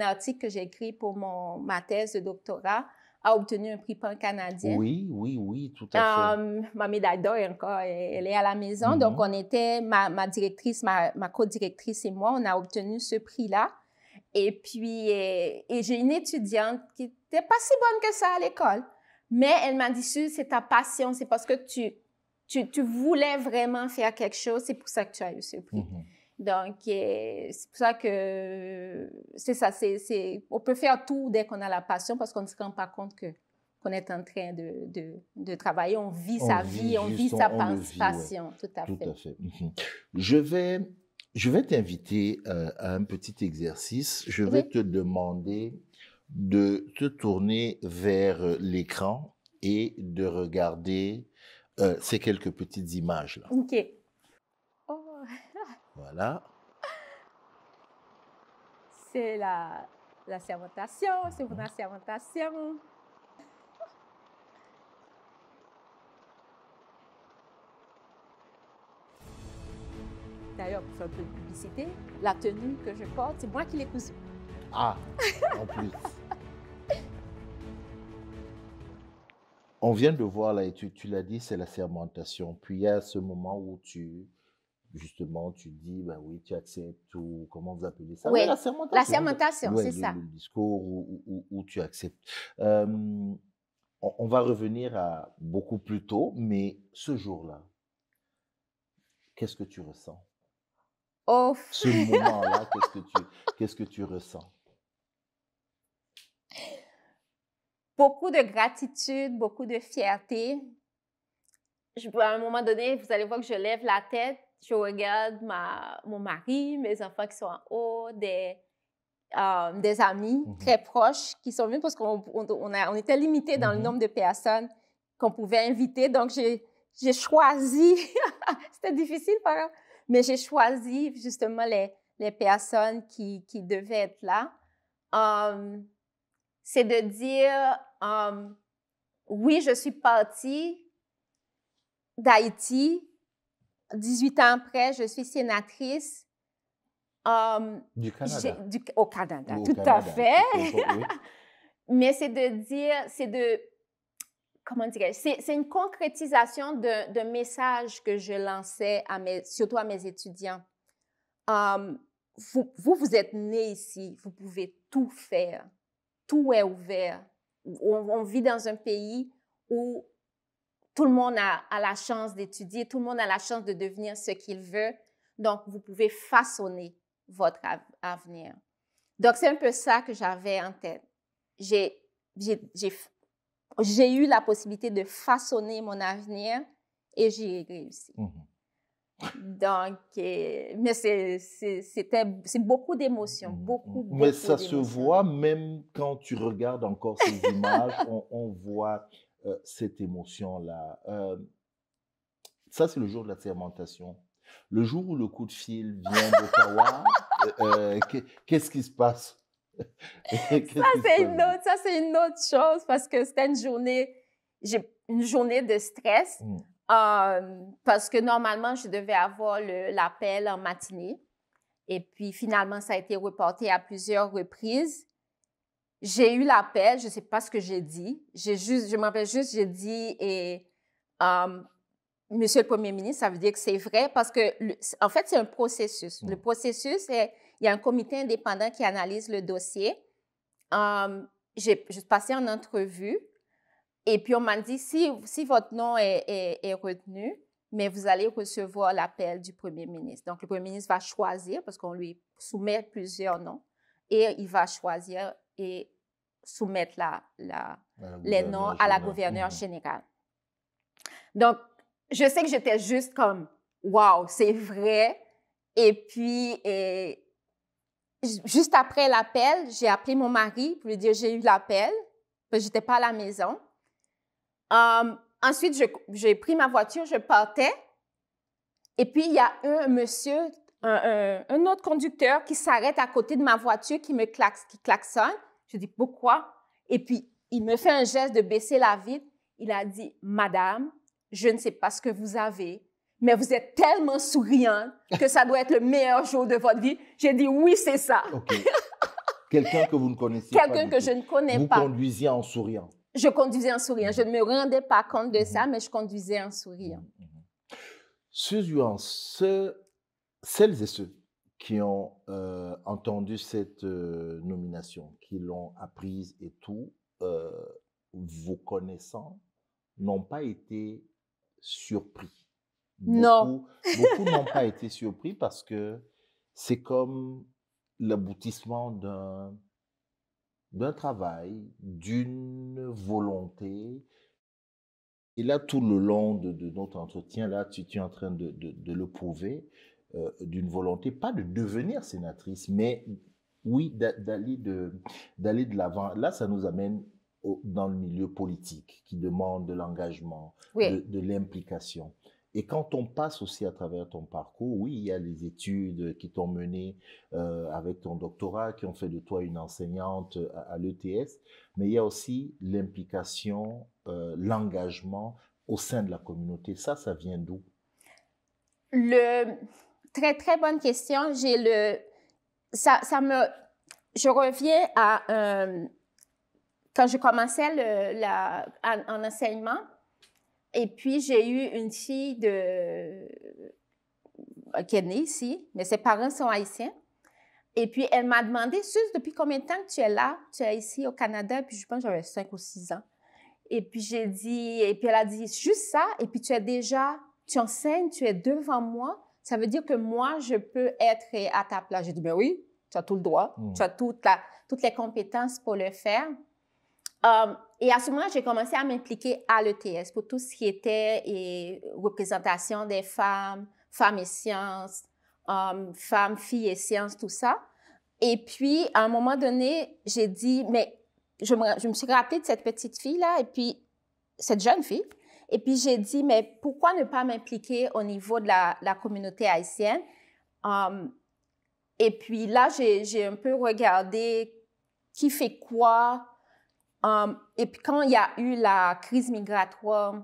article que j'ai écrit pour ma thèse de doctorat, a obtenu un prix pan-canadien. Oui, tout à fait. Ma médaille d'or encore, elle est à la maison. Donc, on était, ma directrice, ma co-directrice et moi, on a obtenu ce prix-là. Et puis, j'ai une étudiante qui n'était pas si bonne que ça à l'école. Mais elle m'a dit, c'est ta passion, c'est parce que tu voulais vraiment faire quelque chose, c'est pour ça que tu as eu ce prix. Donc, c'est pour ça que c'est ça, on peut faire tout dès qu'on a la passion parce qu'on ne se rend pas compte qu'on est en train de travailler, on vit sa vie, on vit sa passion, tout à fait. Tout à fait. Je vais t'inviter à un petit exercice. Je vais te demander de te tourner vers l'écran et de regarder ces quelques petites images-là. OK. Oh. Voilà. C'est la sermentation, c'est pour la sermentation. D'ailleurs, pour faire un peu de publicité, la tenue que je porte, c'est moi qui l'ai cousue. Ah, en plus. On vient de voir là, et tu l'as dit, c'est la sermentation. Puis il y a ce moment où justement, tu dis, ben oui, tu acceptes, ou comment vous appelez ça? Oui, la sermentation. La sermentation, c'est ça. Le discours où tu acceptes. On va revenir à beaucoup plus tôt, mais ce jour-là, qu'est-ce que tu ressens? Oh. Ce moment-là, qu'est-ce que tu ressens? beaucoup de gratitude, beaucoup de fierté. À un moment donné, vous allez voir que je lève la tête, je regarde mon mari, mes enfants qui sont en haut, des amis très proches qui sont venus parce qu'on était limité dans le nombre de personnes qu'on pouvait inviter. Donc, j'ai choisi, c'était difficile par exemple, mais j'ai choisi justement les personnes qui devaient être là. C'est de dire, oui, je suis partie d'Haïti. 18 ans après, je suis sénatrice. Du Canada. Au Canada, tout à fait. Oui. Mais c'est de dire, comment dirais-je, c'est une concrétisation d'un message que je lançais surtout à mes étudiants. Vous êtes nés ici, vous pouvez tout faire. Tout est ouvert. On vit dans un pays où tout le monde a la chance d'étudier, tout le monde a la chance de devenir ce qu'il veut. Donc, vous pouvez façonner votre avenir. Donc, c'est un peu ça que j'avais en tête. J'ai eu la possibilité de façonner mon avenir et j'y ai réussi. Donc, mais c'est beaucoup d'émotions, beaucoup Mais ça d'émotions. se voit même quand tu regardes encore ces images, on voit cette émotion-là. Ça, c'est le jour de la sermentation. Le jour où le coup de fil vient d'Ottawa, qu'est-ce qui se passe? Ça, c'est une autre chose parce que c'était une journée de stress. Parce que normalement, je devais avoir l'appel en matinée. Et puis, finalement, ça a été reporté à plusieurs reprises. J'ai eu l'appel, je ne sais pas ce que j'ai dit. Je me rappelle juste, j'ai dit, Monsieur le Premier ministre, ça veut dire que c'est vrai parce que, en fait, c'est un processus. Le processus, il y a un comité indépendant qui analyse le dossier. J'ai passé en entrevue et puis on m'a dit, si votre nom est retenu, mais vous allez recevoir l'appel du Premier ministre. Donc, le Premier ministre va choisir parce qu'on lui soumet plusieurs noms et il va choisir et soumettre les noms à la gouverneure générale. Donc, je sais que j'étais juste comme, wow, c'est vrai. Et puis, juste après l'appel, j'ai appelé mon mari pour lui dire j'ai eu l'appel, parce que j'étais pas à la maison. Ensuite, j'ai pris ma voiture, je partais. Et puis, il y a un monsieur, un autre conducteur qui s'arrête à côté de ma voiture, qui klaxonne. Je dis, pourquoi? Et puis, il me fait un geste de baisser la vitre. Il a dit, Madame, je ne sais pas ce que vous avez, mais vous êtes tellement souriante que ça doit être le meilleur jour de votre vie. J'ai dit, oui, c'est ça. Okay. Quelqu'un que vous ne connaissiez pas. Quelqu'un que je ne connais pas. Vous conduisiez en souriant. Je conduisais en souriant. Je ne me rendais pas compte de ça, mais je conduisais en souriant. Susan, celles et ceux qui ont entendu cette nomination, qui l'ont apprise et tout, vous connaissant, n'ont pas été surpris. Non. Beaucoup n'ont pas été surpris parce que c'est comme l'aboutissement d'un travail, d'une volonté. Et là, tout le long de notre entretien, là, tu es en train de le prouver, d'une volonté, pas de devenir sénatrice, mais oui, d'aller de l'avant. Là, ça nous amène dans le milieu politique qui demande de l'engagement, oui, de l'implication. Et quand on passe aussi à travers ton parcours, oui, il y a les études qui t'ont mené avec ton doctorat, qui ont fait de toi une enseignante à l'ETS, mais il y a aussi l'implication, l'engagement au sein de la communauté. Ça vient d'où? Très, très bonne question. Je reviens à quand je commençais en enseignement, et puis j'ai eu une fille qui est née ici, mais ses parents sont haïtiens. Et puis elle m'a demandé, Suze, depuis combien de temps que tu es là? Tu es ici au Canada, puis je pense que j'avais 5 ou 6 ans. Et puis j'ai dit, et puis elle a dit, juste ça, et puis tu enseignes, tu es devant moi, ça veut dire que moi, je peux être à ta place. J'ai dit, ben oui, tu as tout le droit, tu as toutes les compétences pour le faire. et à ce moment-là, j'ai commencé à m'impliquer à l'ETS pour tout ce qui était représentation des femmes, femmes et sciences, femmes, filles et sciences, tout ça. Et puis, à un moment donné, j'ai dit, mais je me suis rappelée de cette petite fille-là, et puis cette jeune fille. Et puis, j'ai dit, mais pourquoi ne pas m'impliquer au niveau de la communauté haïtienne? Et puis là, j'ai un peu regardé qui fait quoi. Et puis, quand il y a eu la crise migratoire,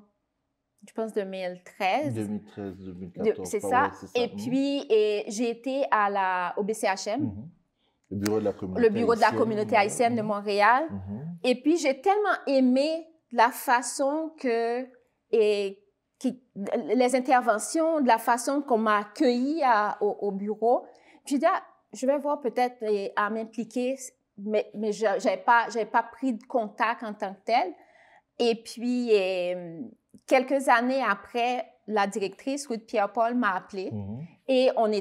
je pense 2013. 2013-2014. C'est ça. Et puis, j'ai été au BCHM. Le bureau de la communauté haïtienne. Le bureau de la communauté haïtienne de Montréal. Et puis, j'ai tellement aimé la façon les interventions, de la façon qu'on m'a accueilli au bureau. J'ai dit, je vais voir peut-être à m'impliquer, mais je n'avais pas pris de contact en tant que tel. Et puis, quelques années après, la directrice, Ruth Pierre-Paul, m'a appelée. Et on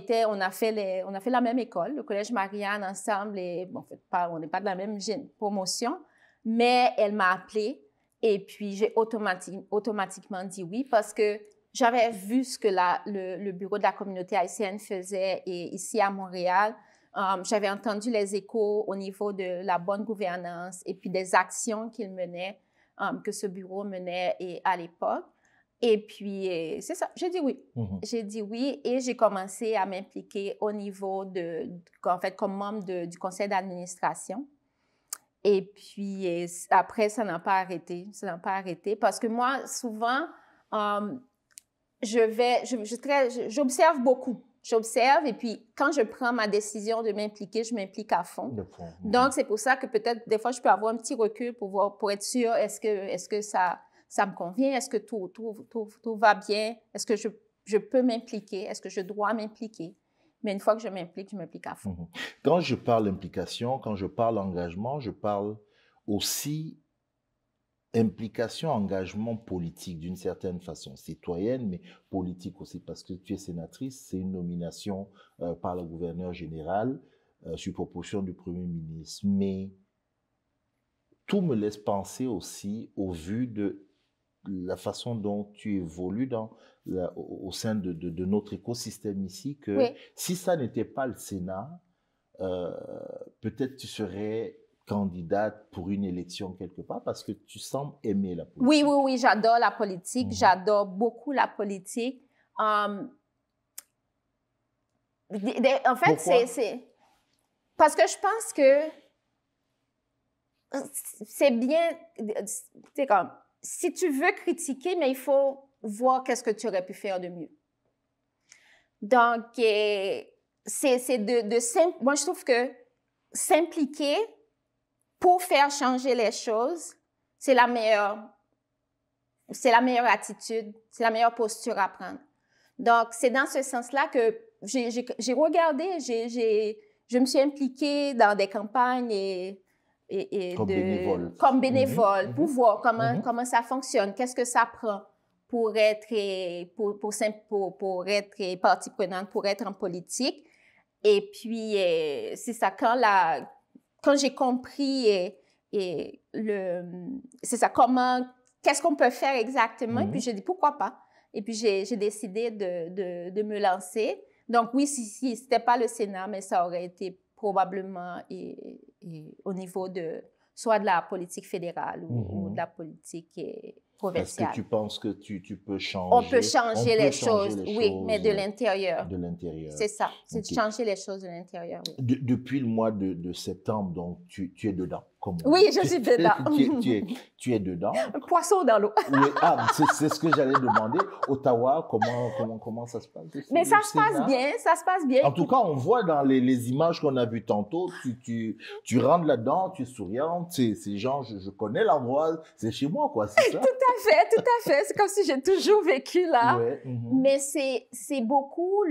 a fait la même école, le Collège Marianne, ensemble. Et, bon, en fait, on n'est pas de la même promotion, mais elle m'a appelée. Et puis, j'ai automatiquement dit oui parce que j'avais vu ce que le bureau de la communauté haïtienne faisait ici à Montréal. J'avais entendu les échos au niveau de la bonne gouvernance et puis des actions qu'il menait, que ce bureau menait à l'époque. Et puis, c'est ça, j'ai dit oui. J'ai dit oui et j'ai commencé à m'impliquer au niveau en fait, comme membre du conseil d'administration. Et puis, après, ça n'a pas arrêté. Ça n'a pas arrêté parce que moi, souvent, j'observe beaucoup. J'observe et puis, quand je prends ma décision de m'impliquer, je m'implique à fond. Donc, c'est pour ça que peut-être, des fois, je peux avoir un petit recul pour être sûre, est-ce que ça me convient? Est-ce que tout va bien? Est-ce que je peux m'impliquer? Est-ce que je dois m'impliquer? Mais une fois que je m'implique à fond. Quand je parle implication, quand je parle engagement, je parle aussi implication, engagement politique d'une certaine façon, citoyenne, mais politique aussi, parce que tu es sénatrice, c'est une nomination par le gouverneur général sur proposition du Premier ministre. Mais tout me laisse penser aussi, au vu de la façon dont tu évolues au sein de notre écosystème ici, que oui. Si ça n'était pas le Sénat, peut-être tu serais candidate pour une élection quelque part parce que tu sembles aimer la politique. Oui, j'adore la politique. J'adore beaucoup la politique. En fait, c'est parce que je pense que c'est bien, c'est comme, si tu veux critiquer, mais il faut voir qu'est-ce que tu aurais pu faire de mieux. Donc, moi, je trouve que s'impliquer pour faire changer les choses, c'est la meilleure attitude, c'est la meilleure posture à prendre. Donc, c'est dans ce sens-là que j'ai regardé, je me suis impliquée dans des campagnes comme bénévole pour voir comment ça fonctionne, qu'est-ce que ça prend pour être partie prenante, pour être en politique. Et puis, c'est ça, quand j'ai compris c'est ça, qu'est-ce qu'on peut faire exactement, et puis j'ai dit pourquoi pas. Et puis, j'ai décidé de me lancer. Donc, oui, si c'était pas le Sénat, mais ça aurait été probablement au niveau soit de la politique fédérale ou de la politique provinciale. Est-ce que tu penses que tu peux changer? On peut changer les choses, oui, mais de l'intérieur. De l'intérieur. C'est ça, c'est de changer les choses de l'intérieur. Oui. Depuis le mois de septembre, donc, tu es dedans. Oui, je suis dedans. tu es dedans. Un poisson dans l'eau. Oui, c'est ce que j'allais demander. Ottawa, comment ça se passe? Mais ça se passe bien, ça se passe bien. En tout cas, on voit dans les images qu'on a vues tantôt, tu rentres là-dedans, tu es souriante, c'est genre, je connais l'endroit, c'est chez moi, quoi, c'est ça? Tout à fait. C'est comme si j'ai toujours vécu là. Ouais. Mais c'est beaucoup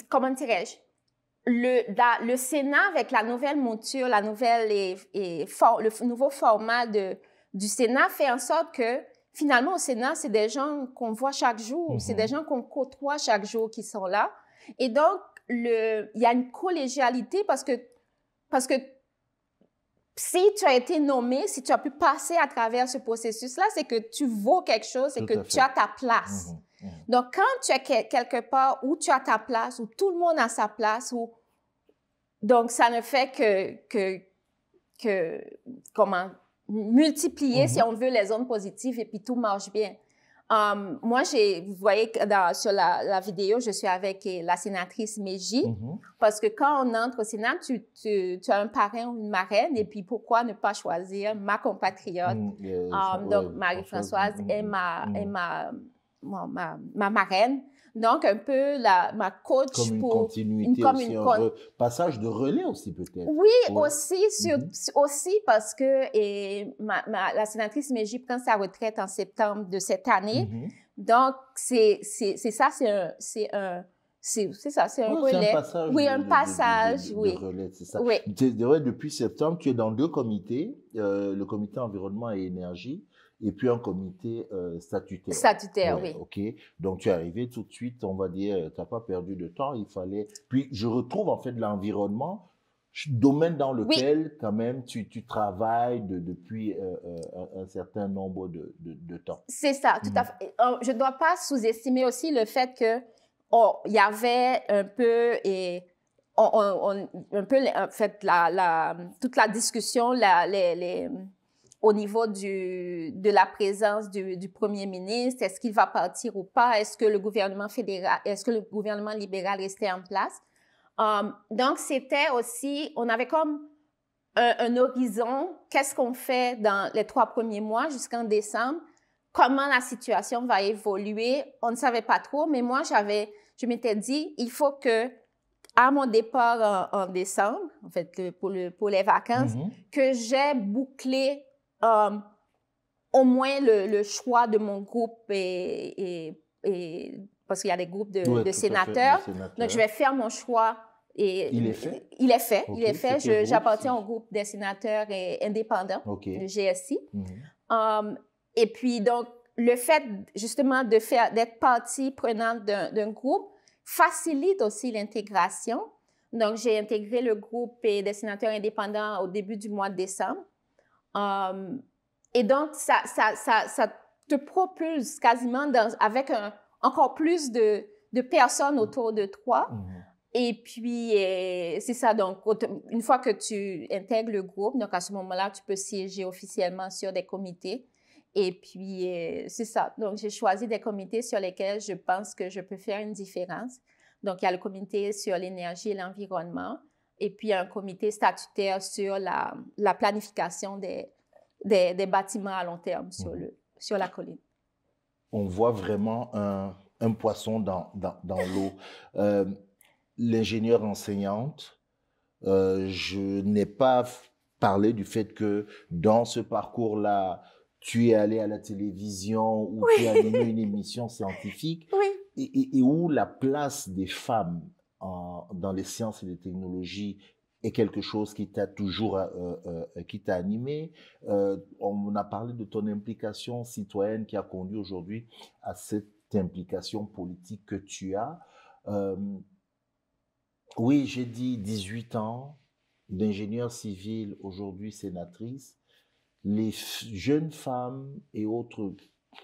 comment dirais-je? Le Sénat, avec la nouvelle mouture, le nouveau format du Sénat, fait en sorte que, finalement, au Sénat, c'est des gens qu'on voit chaque jour, c'est des gens qu'on côtoie chaque jour qui sont là. Et donc, il y a une collégialité parce que si tu as été nommé, si tu as pu passer à travers ce processus-là, c'est que tu vaux quelque chose, c'est que tu as ta place. Donc, quand tu es quelque part où tu as ta place, où tout le monde a sa place, donc ça ne fait que comment multiplier, si on veut, les ondes positives et puis tout marche bien. Moi, vous voyez sur la vidéo, je suis avec la sénatrice Meji, parce que quand on entre au Sénat, tu as un parrain ou une marraine, et puis pourquoi ne pas choisir ma compatriote? Donc, Marie-Françoise est ma marraine. Donc, un peu ma coach comme une pour... continuité aussi, un passage de relais aussi peut-être. Oui, aussi parce que la sénatrice Meji prend sa retraite en septembre de cette année. Donc, c'est ça, c'est un relais. Un passage, de relais, c'est ça. Oui. Depuis septembre, tu es dans 2 comités, le comité environnement et énergie, et puis un comité statutaire. Statutaire, oui. OK. Donc, tu es arrivé tout de suite, on va dire, tu n'as pas perdu de temps, il fallait... Puis, je retrouve en fait l'environnement, domaine dans lequel, quand même, tu travailles depuis un certain nombre de temps. C'est ça, tout à fait. Je ne dois pas sous-estimer aussi le fait que il y avait un peu... en fait, toute la discussion, au niveau de la présence du premier ministre, est-ce qu'il va partir ou pas? Est-ce que le gouvernement libéral restait en place? Donc, c'était aussi, on avait comme un horizon. Qu'est-ce qu'on fait dans les 3 premiers mois jusqu'en décembre? Comment la situation va évoluer? On ne savait pas trop, mais moi, je m'étais dit, il faut que, à mon départ en décembre, en fait, pour les vacances, que j'ai bouclé au moins le choix de mon groupe parce qu'il y a des groupes de sénateurs. Donc, je vais faire mon choix. Il est fait? Il est fait. Okay. Il est fait. J'appartiens au groupe des sénateurs indépendants, le GSI. Et puis, donc, le fait, justement, d'être partie prenante d'un groupe facilite aussi l'intégration. Donc, j'ai intégré le groupe des sénateurs indépendants au début du mois de décembre. Et donc, ça te propulse quasiment avec encore plus de personnes autour de toi. Et puis, c'est ça. Donc, une fois que tu intègres le groupe, donc à ce moment-là, tu peux siéger officiellement sur des comités. Et puis, c'est ça. Donc, j'ai choisi des comités sur lesquels je pense que je peux faire une différence. Donc, il y a le comité sur l'énergie et l'environnement. Et puis, un comité statutaire sur la planification des bâtiments à long terme sur la colline. On voit vraiment un poisson dans l'eau. L'ingénieure enseignante, je n'ai pas parlé du fait que dans ce parcours-là, tu es allé à la télévision ou tu as animé une émission scientifique et où la place des femmes dans les sciences et les technologies est quelque chose qui t'a toujours qui t'a animé. On a parlé de ton implication citoyenne qui a conduit aujourd'hui à cette implication politique que tu as. Oui, j'ai dit 18 ans d'ingénieur civil, aujourd'hui sénatrice. Les jeunes femmes et autres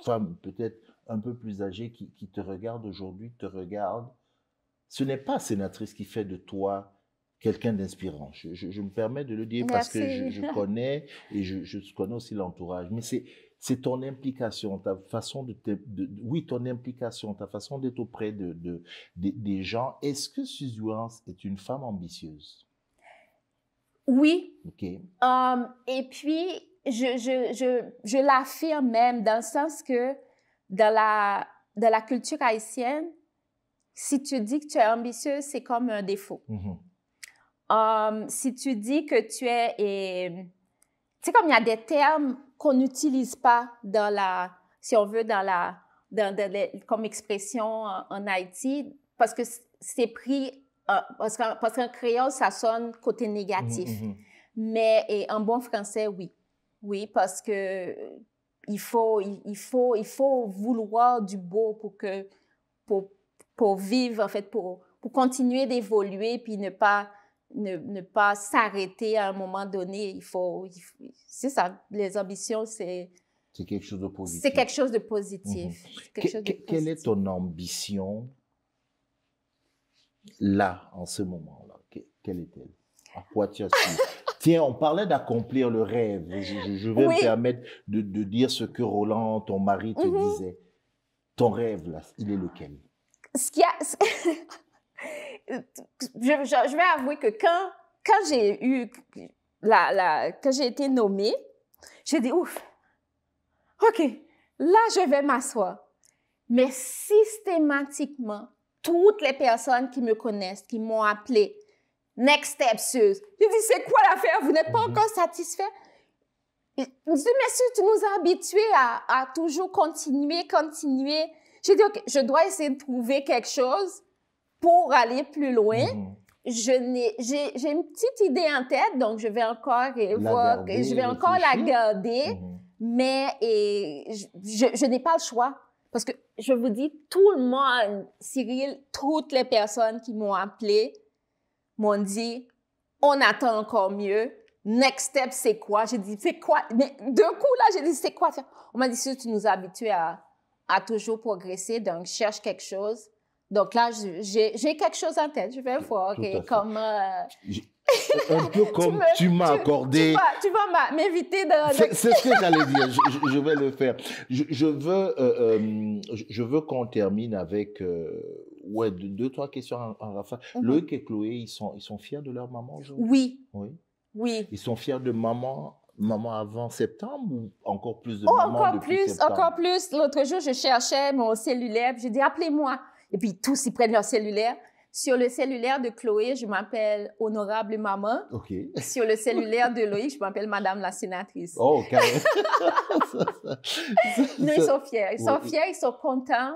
femmes peut-être un peu plus âgées qui te regardent aujourd'hui, te regardent. Ce n'est pas sénatrice qui fait de toi quelqu'un d'inspirant. Je me permets de le dire parce que je connais et je connais aussi l'entourage. Mais c'est ton implication, ta façon ton implication, ta façon d'être auprès des gens. Est-ce que Suzuance est une femme ambitieuse? Oui. OK. Et puis, je l'affirme même dans le sens que dans la culture haïtienne, si tu dis que tu es ambitieuse, c'est comme un défaut. Si tu dis que tu es... tu sais, comme il y a des termes qu'on n'utilise pas si on veut, comme expression en Haïti, parce que c'est pris... parce qu'en créole, ça sonne côté négatif. Mais en bon français, oui. Oui, parce que il faut vouloir du beau pour vivre, en fait, pour continuer d'évoluer, puis ne pas ne pas s'arrêter à un moment donné. C'est ça, les ambitions, c'est quelque chose de positif. C'est quelque chose de positif. Quelle est ton ambition là, en ce moment-là? Quelle est-elle? À quoi tu aspires? Tiens, on parlait d'accomplir le rêve. Je vais me permettre de dire ce que Roland, ton mari, te disait. Ton rêve, là, il est lequel? Je vais avouer que quand j'ai eu quand j'ai été nommée, j'ai dit ouf, OK, là je vais m'asseoir. Mais systématiquement, toutes les personnes qui me connaissent, qui m'ont appelée, next step, Suze. J'ai dit, c'est quoi l'affaire? Vous n'êtes pas encore satisfait? Je dis, monsieur, tu nous as habitués à toujours continuer. J'ai dit, OK, je dois essayer de trouver quelque chose pour aller plus loin. J'ai une petite idée en tête, donc je vais encore la garder, mais je n'ai pas le choix. Parce que je vous dis, tout le monde, Cyril, toutes les personnes qui m'ont appelé m'ont dit, on attend encore mieux. Next step, c'est quoi? J'ai dit, c'est quoi? Mais d'un coup, là, j'ai dit, c'est quoi? On m'a dit, si tu nous as habitués à toujours progresser, donc cherche quelque chose. Donc là, j'ai quelque chose en tête. Je vais voir comment... un peu comme tu m'as accordé... Tu vas m'inviter dans... C'est ce que j'allais dire. Je vais le faire. Je veux qu'on termine avec deux, trois questions en rafale. Loïc et Chloé, ils sont fiers de leur maman aujourd'hui? Oui. Ils sont fiers de maman avant septembre ou encore plus de maman depuis septembre? Encore plus. L'autre jour, je cherchais mon cellulaire. J'ai dit, appelez-moi. Et puis, tous, ils prennent leur cellulaire. Sur le cellulaire de Chloé, je m'appelle Honorable Maman. OK. Sur le cellulaire de Loïc, je m'appelle Madame la Sénatrice. Oh, carrément. Non, ils sont fiers. Ils sont fiers, ils sont contents.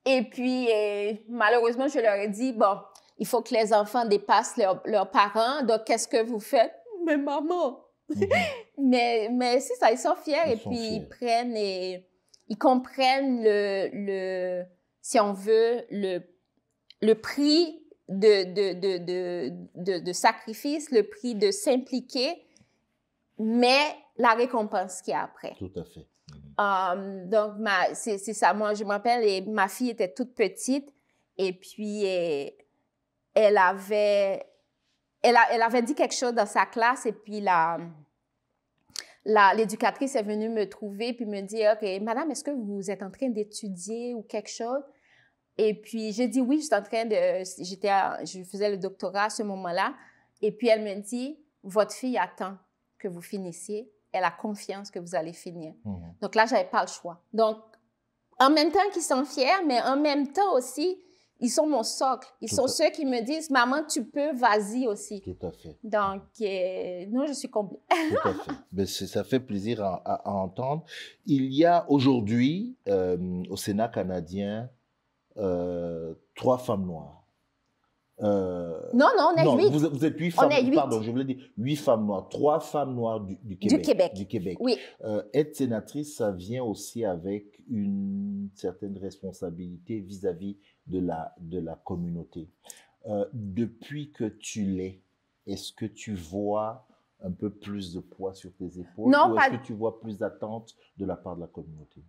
Et puis, malheureusement, je leur ai dit, bon, il faut que les enfants dépassent leurs parents. Donc, qu'est-ce que vous faites? Mais maman! Mais c'est ça, ils sont fiers. Ils prennent et ils comprennent si on veut, le prix de sacrifice, le prix de s'impliquer, mais la récompense qu'il y a après. Tout à fait. Donc, c'est ça. Moi, je m'appelle, et ma fille était toute petite, et puis elle avait dit quelque chose dans sa classe, et puis l'éducatrice est venue me trouver puis me dire, OK, madame, est-ce que vous êtes en train d'étudier ou quelque chose? Et puis, j'ai dit oui, je faisais le doctorat à ce moment-là. Et puis, elle me dit, votre fille attend que vous finissiez. Elle a confiance que vous allez finir. Donc là, je n'avais pas le choix. Donc, en même temps qu'ils sont fiers, mais en même temps aussi, ils sont mon socle. Ils sont ceux qui me disent, maman, tu peux, vas-y aussi. Tout à fait. Donc, non, je suis comblée. Tout à fait. Mais ça fait plaisir à entendre. Il y a aujourd'hui, au Sénat canadien, 3 femmes noires. Non, on est 8. Vous êtes 8 femmes. On est 8. Pardon, je voulais dire 8 femmes noires. 3 femmes noires du Québec. Du Québec. Oui. Être sénatrice, ça vient aussi avec une certaine responsabilité vis-à-vis de la communauté. Depuis que tu l'es, est-ce que tu vois un peu plus de poids sur tes épaules? Non, ou est-ce que tu vois plus d'attentes de la part de la communauté?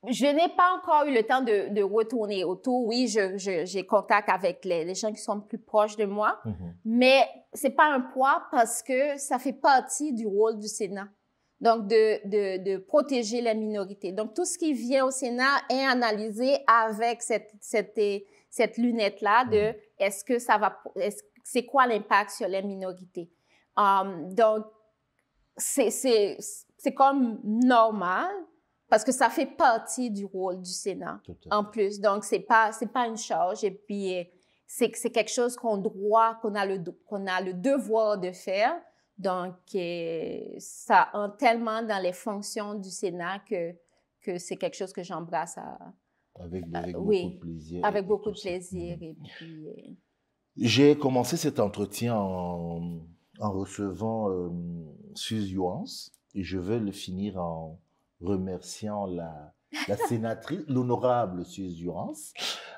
Je n'ai pas encore eu le temps de retourner autour. Oui, j'ai contact avec les gens qui sont plus proches de moi, mais c'est pas un poids parce que ça fait partie du rôle du Sénat. Donc, de protéger les minorités. Donc, tout ce qui vient au Sénat est analysé avec cette lunette-là de est-ce que c'est quoi l'impact sur les minorités? Donc, c'est comme normal. Parce que ça fait partie du rôle du Sénat, en plus. Donc, c'est pas une charge. Et puis, c'est quelque chose qu'on a le devoir de faire. Donc, ça entre tellement dans les fonctions du Sénat que c'est quelque chose que j'embrasse avec beaucoup de plaisir. Avec beaucoup de plaisir. Et puis, j'ai commencé cet entretien en recevant Suze Youans et je vais le finir en remerciant la sénatrice, l'honorable Suze Youans.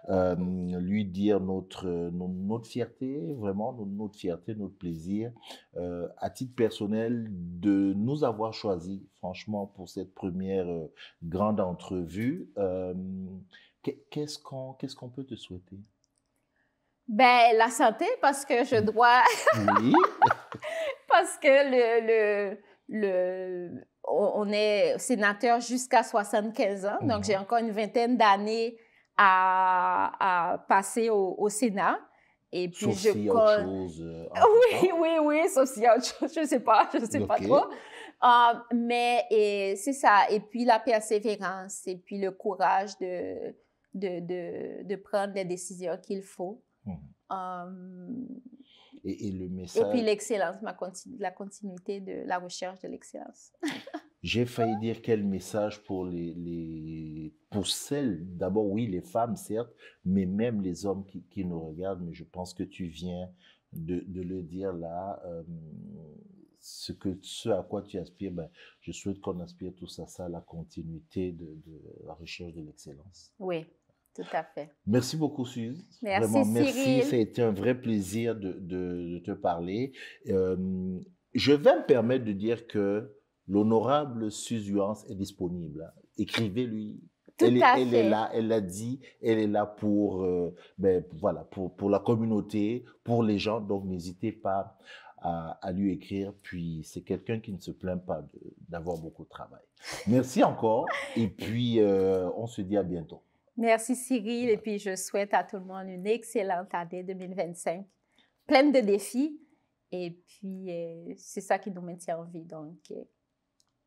lui dire notre fierté, vraiment notre fierté, notre plaisir, à titre personnel, de nous avoir choisis, franchement, pour cette première grande entrevue. Qu'est-ce qu'on peut te souhaiter? Ben, la santé, parce que je dois, Oui. parce que on est sénateur jusqu'à 75 ans, donc j'ai encore une vingtaine d'années à passer au Sénat. Et puis Sauf s'il y a autre chose oui, sauf s'il y a autre chose, je sais pas trop. Mais c'est ça, et puis la persévérance, et puis le courage de prendre les décisions qu'il faut. Et le Et message... puis l'excellence, la continuité de la recherche de l'excellence. J'ai failli dire quel message pour pour celles, d'abord oui, les femmes certes, mais même les hommes qui nous regardent, mais je pense que tu viens de le dire là, ce à quoi tu aspires, ben, je souhaite qu'on aspire tous à ça, la continuité de la recherche de l'excellence. Oui, tout à fait. Merci beaucoup, Suze. Merci, vraiment, Cyril. merci. Ça a été un vrai plaisir de te parler. Je vais me permettre de dire que l'honorable Suze Yuans est disponible. Écrivez-lui. Elle est là, elle l'a dit, elle est là pour, voilà, pour la communauté, pour les gens. Donc, n'hésitez pas à lui écrire. Puis, c'est quelqu'un qui ne se plaint pas d'avoir beaucoup de travail. Merci encore. Et puis, on se dit à bientôt. Merci Cyril, et puis je souhaite à tout le monde une excellente année 2025, pleine de défis, et puis c'est ça qui nous maintient en vie, donc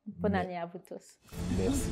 bonne année à vous tous. Merci.